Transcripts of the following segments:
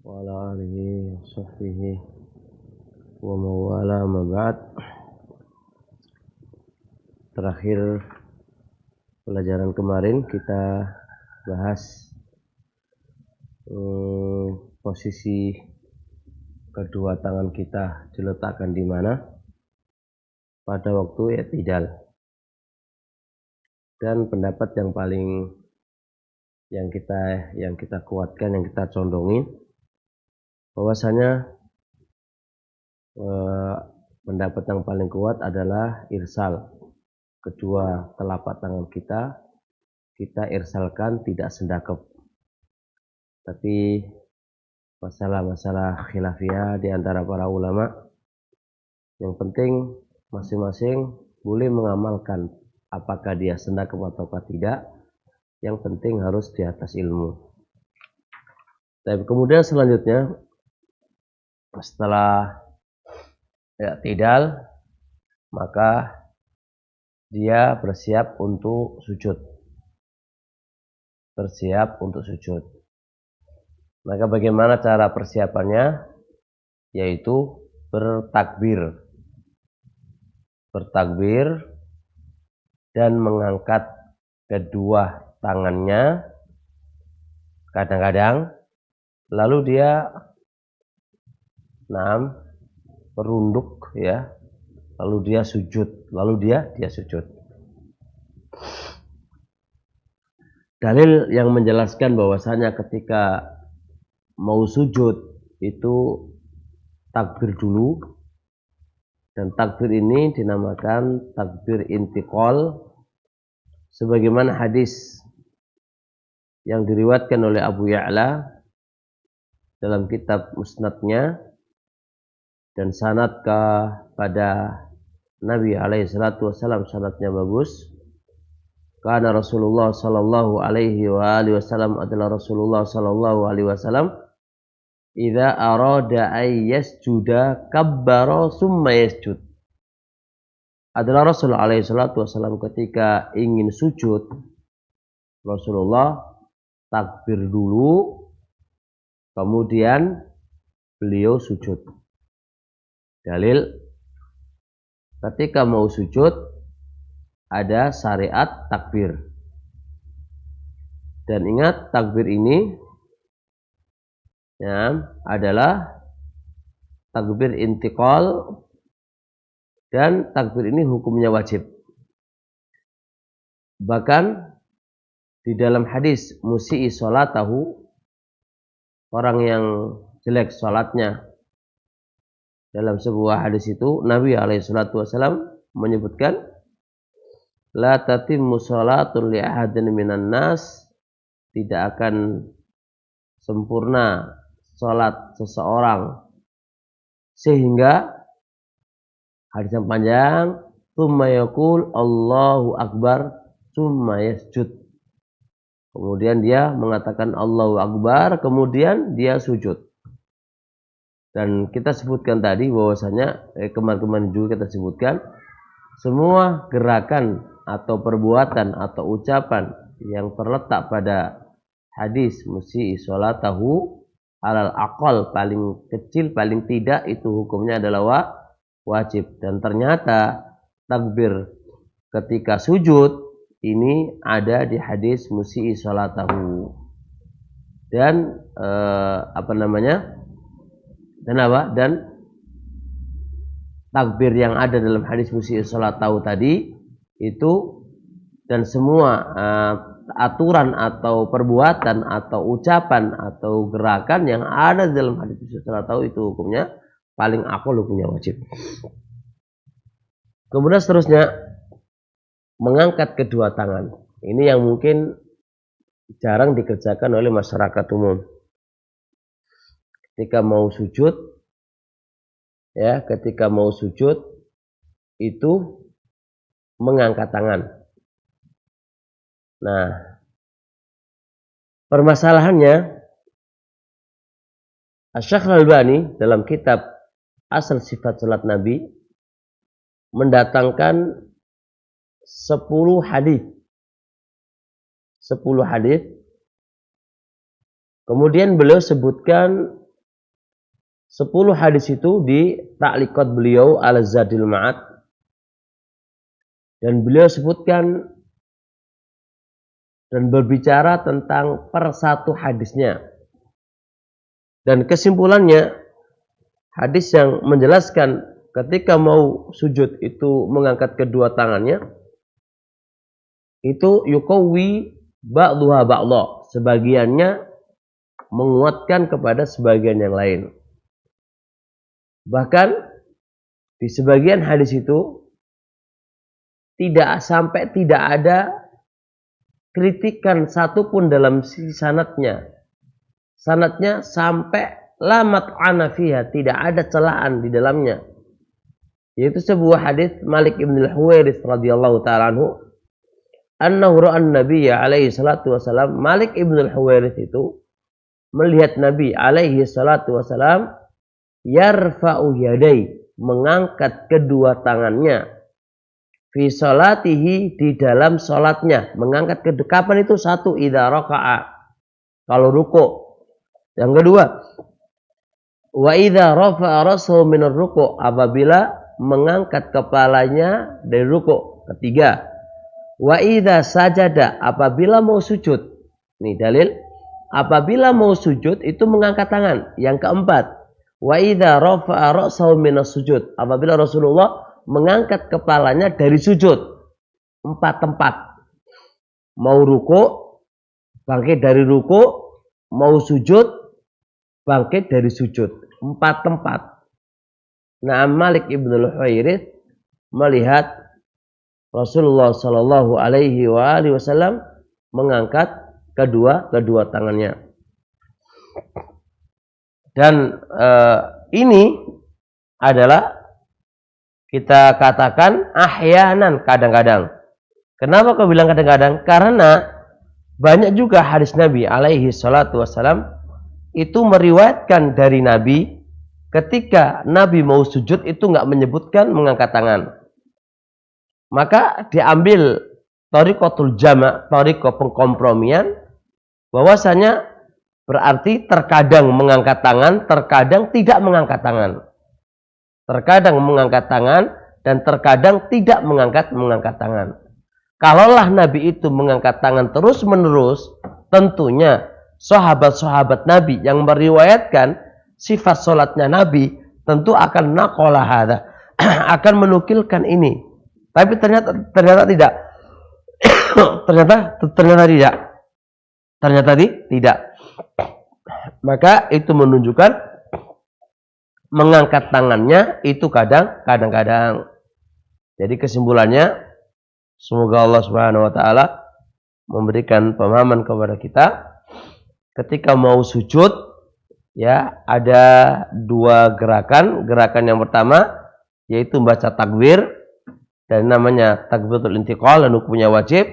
wa ala alihi wa sahbihi wa mawala ma ba'd. Terakhir pelajaran kemarin kita bahas posisi kedua tangan kita diletakkan di mana pada waktu i'tidal. Dan pendapat yang paling yang kita kuatkan, yang kita condongin, bahwasanya pendapat yang paling kuat adalah irsal. Kedua telapak tangan kita irsalkan, tidak sendakep. Tapi masalah-masalah khilafiyah di antara para ulama, yang penting masing-masing boleh mengamalkan apakah dia sendakep atau tidak. Yang penting harus di atas ilmu. Tapi kemudian selanjutnya setelah i'tidal, maka dia bersiap untuk sujud. Maka bagaimana cara persiapannya? Yaitu bertakbir dan mengangkat kedua tangannya kadang-kadang, lalu dia merunduk, ya, lalu dia sujud. Dalil yang menjelaskan bahwasanya ketika mau sujud itu takbir dulu, dan takbir ini dinamakan takbir intiqal, sebagaimana hadis yang diriwayatkan oleh Abu Ya'la dalam kitab Musnadnya dan sanad pada Nabi alaihi salatu wasallam, sanadnya bagus. Karena Rasulullah sallallahu alaihi wasallam adalah Rasulullah sallallahu alaihi wasallam idza arada ay yasjuda kabbara summa yasjud. Adalah Rasulullah alaihi salatu wasallam ketika ingin sujud, Rasulullah takbir dulu, kemudian beliau sujud. Dalil, ketika mau sujud ada syariat takbir. Dan ingat, takbir ini adalah takbir intiqal, dan takbir ini hukumnya wajib. Bahkan di dalam hadis musi'i sholatahu, orang yang jelek sholatnya, dalam sebuah hadis itu Nabi SAW menyebutkan, la tatimmu sholatun li ahadin minan nas, tidak akan sempurna sholat seseorang sehingga, hadis yang panjang, tsumma yaqul Allahu akbar tsumma yasjud. Kemudian dia mengatakan Allahu Akbar, kemudian dia sujud. Dan kita sebutkan tadi bahwasanya kemarin juga kita sebutkan, semua gerakan atau perbuatan atau ucapan yang terletak pada hadis musi'i sholatahu alal aqal, paling kecil, paling tidak, itu hukumnya adalah wajib. Dan ternyata takbir ketika sujud ini ada di hadis musi'i sholatahu. Dan dan takbir yang ada dalam hadis musi'i sholatahu tadi itu, dan semua aturan atau perbuatan atau ucapan atau gerakan yang ada dalam hadis musi'i sholatahu itu hukumnya paling akal, hukumnya wajib. Kemudian seterusnya mengangkat kedua tangan. Ini yang mungkin jarang dikerjakan oleh masyarakat umum. Ketika mau sujud itu mengangkat tangan. Nah, permasalahannya, Asy-Syaikh Al-Albani dalam kitab Asal Sifat Salat Nabi mendatangkan 10 hadis. Kemudian beliau sebutkan 10 hadis itu di ta'liqat beliau Al-Zadil Ma'ad, dan beliau sebutkan dan berbicara tentang per satu hadisnya. Dan kesimpulannya, hadis yang menjelaskan ketika mau sujud itu mengangkat kedua tangannya, itu yuqawwi ba'duha ba'dha, sebagiannya menguatkan kepada sebagian yang lain. Bahkan di sebagian hadis itu tidak ada kritikan satupun dalam sisi sanadnya. Sanadnya sampai lamat anafiha, tidak ada celaan di dalamnya. Yaitu sebuah hadis Malik ibn al-Huwairits radhiyallahu ta'ala anhu, annahu ra'an nabiyya alaihi salatu wasalam. Malik ibn al-Huwairits itu melihat Nabi alaihi salatu wasalam yarfa'u yadai, mengangkat kedua tangannya, fi salatihi, di dalam salatnya. Mengangkat kapan itu? Satu, idza raka'a, kalau ruku'. Yang kedua, wa idza rafa'a ra'sahu min ar-ruku', apabila mengangkat kepalanya dari ruku'. Ketiga, wa idza sajada, apabila mau sujud. Ini dalil, apabila mau sujud itu mengangkat tangan. Yang keempat, wa idza rafa'a ra'sahu min as-sujud, apabila Rasulullah mengangkat kepalanya dari sujud. 4 tempat. Mau ruku', bangkit dari ruku', mau sujud, bangkit dari sujud. 4 tempat. Nah, Malik ibn al-Huwairits melihat Rasulullah Shallallahu Alaihi Wasallam mengangkat kedua tangannya. Dan ini adalah kita katakan ahyanan, kadang-kadang. Kenapa kau bilang kadang-kadang? Karena banyak juga hadis Nabi alaihi salatu wassalam itu meriwayatkan dari Nabi, ketika Nabi mau sujud itu nggak menyebutkan mengangkat tangan. Maka diambil thariqatul jama', thariqah pengkompromian, bahwasanya berarti terkadang mengangkat tangan, terkadang tidak mengangkat tangan. Terkadang mengangkat tangan dan terkadang tidak mengangkat tangan. Kalaulah Nabi itu mengangkat tangan terus menerus, tentunya sahabat-sahabat Nabi yang meriwayatkan sifat sholatnya Nabi tentu akan naqala hadza, akan menukilkan ini. Tapi ternyata tidak. Ternyata tidak. Maka itu menunjukkan mengangkat tangannya itu kadang-kadang. Jadi kesimpulannya, semoga Allah Subhanahu wa taala memberikan pemahaman kepada kita ketika mau sujud, ya, ada 2 gerakan. Gerakan yang pertama yaitu baca takbir, dan namanya takbiratul intiqal dan hukumnya wajib.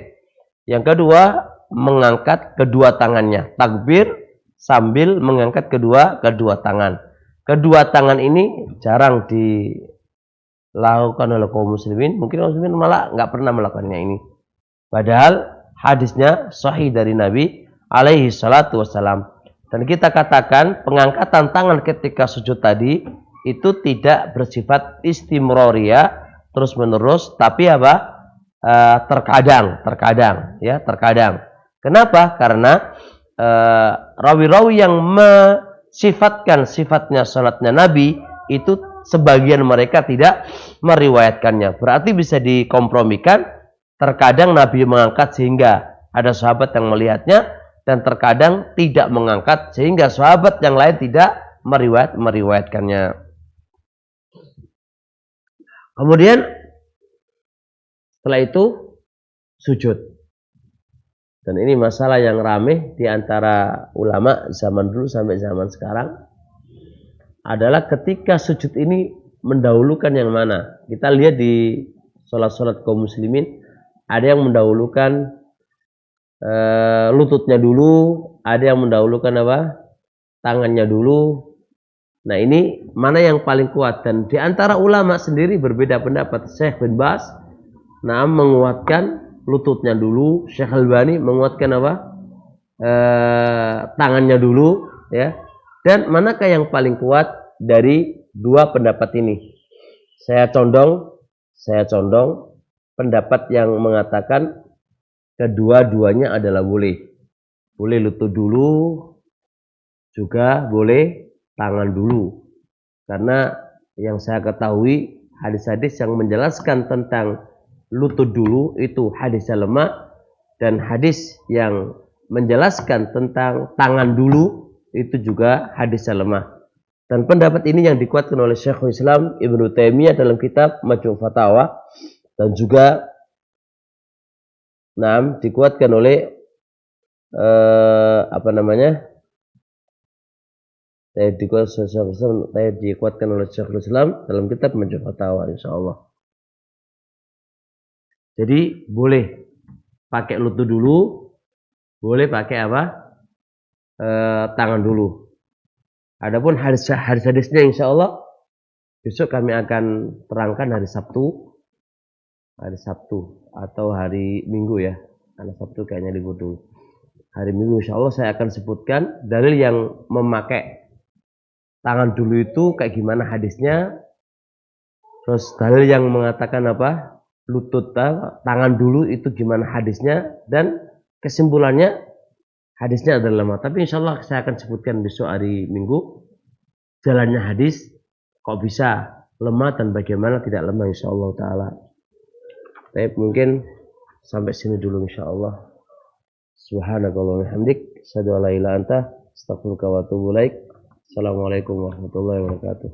Yang kedua, mengangkat kedua tangannya, takbir sambil mengangkat kedua tangan. Kedua tangan ini jarang dilakukan oleh kaum muslimin. Mungkin kaum muslimin malah nggak pernah melakukannya ini. Padahal hadisnya sahih dari Nabi alaihi salatu wassalam. Dan kita katakan pengangkatan tangan ketika sujud tadi itu tidak bersifat istimroriyah terus menerus, tapi apa? Terkadang. Kenapa? Karena rawi-rawi yang sifatkan sifatnya salatnya Nabi itu sebagian mereka tidak meriwayatkannya. Berarti bisa dikompromikan, terkadang Nabi mengangkat sehingga ada sahabat yang melihatnya, dan terkadang tidak mengangkat sehingga sahabat yang lain tidak meriwayatkannya. Kemudian setelah itu sujud. Dan ini masalah yang ramai di antara ulama zaman dulu sampai zaman sekarang, adalah ketika sujud ini mendahulukan yang mana. Kita lihat di sholat-sholat kaum muslimin, ada yang mendahulukan lututnya dulu, ada yang mendahulukan apa? Tangannya dulu. Nah, ini mana yang paling kuat? Dan di antara ulama sendiri berbeda pendapat. Syekh bin Baz menguatkan lututnya dulu, Syekh Albani menguatkan apa? Tangannya dulu, ya. Dan manakah yang paling kuat? dari dua pendapat ini. Saya condong pendapat yang mengatakan kedua-duanya adalah boleh. Boleh lutut dulu, juga boleh tangan dulu. Karena yang saya ketahui hadis-hadis yang menjelaskan tentang lutut dulu itu hadisnya lemah, dan hadis yang menjelaskan tentang tangan dulu itu juga hadisnya lemah. Dan pendapat ini yang dikuatkan oleh Syekhul Islam Ibnu Taimiyah dalam kitab Majmu' Fatawa, dan juga dikuatkan oleh dikuatkan oleh Syekhul Islam dalam kitab Majmu' Fatawa, insyaallah. Jadi boleh pakai lutut dulu, boleh pakai tangan dulu. Adapun hadis-hadisnya insyaallah besok kami akan terangkan hari Sabtu atau hari Minggu ya. Karena Sabtu kayaknya libur dulu. Hari Minggu insyaallah saya akan sebutkan dalil yang memakai tangan dulu itu kayak gimana hadisnya. Terus dalil yang mengatakan lutut tangan dulu itu gimana hadisnya, dan kesimpulannya hadisnya adalah lemah. Tapi insyaallah saya akan sebutkan besok hari Minggu jalannya hadis kok bisa lemah dan bagaimana tidak lemah insyaallah taala. Baik, mungkin sampai sini dulu insyaallah. Subhanakallahumma wa bihamdik, asyhadu an la ilaha illa anta, astaghfiruka wa atubu ilaik. Assalamualaikum warahmatullahi wabarakatuh.